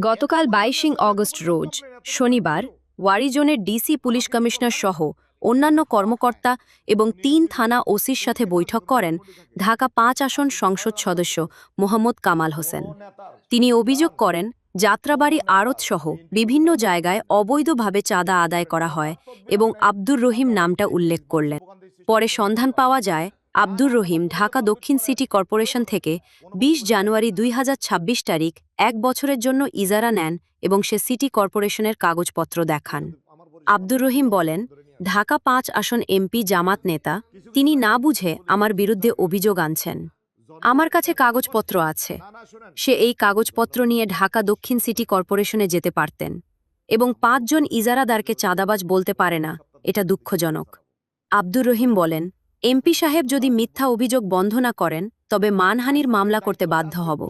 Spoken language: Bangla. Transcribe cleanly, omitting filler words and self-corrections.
গতকাল ২২ অগস্ট রোজ শনিবার ওয়ারিজোনের ডিসি পুলিশ কমিশনার সহ অন্যান্য কর্মকর্তা এবং ৩ থানা ওসির সাথে বৈঠক করেন ঢাকা ৫ আসন সংসদ সদস্য মোহাম্মদ কামাল হোসেন। তিনি অভিযোগ করেন, যাত্রাবাড়ি আড়তসহ বিভিন্ন জায়গায় অবৈধভাবে চাঁদা আদায় করা হয় এবং আব্দুর রহিম নামটা উল্লেখ করলেন। পরে সন্ধান পাওয়া যায়, আব্দুর রহিম ঢাকা দক্ষিণ সিটি কর্পোরেশন থেকে ২০ জানুয়ারি ২০২৬ তারিখ ১ বছরের জন্য ইজারা নেন এবং সে সিটি কর্পোরেশনের কাগজপত্র দেখান। আব্দুর রহিম বলেন, ঢাকা ৫ আসন এমপি জামাত নেতা, তিনি না বুঝে আমার বিরুদ্ধে অভিযোগ আনছেন। আমার কাছে কাগজপত্র আছে। সে এই কাগজপত্র নিয়ে ঢাকা দক্ষিণ সিটি কর্পোরেশনে যেতে পারতেন এবং ৫ জন ইজারাদারকে চাঁদাবাজ বলতে পারে না, এটা দুঃখজনক। আব্দুর রহিম বলেন, এমপি সাহেব যদি মিথ্যা অভিযোগ বন্ধ না করেন তবে মানহানির মামলা করতে বাধ্য হব।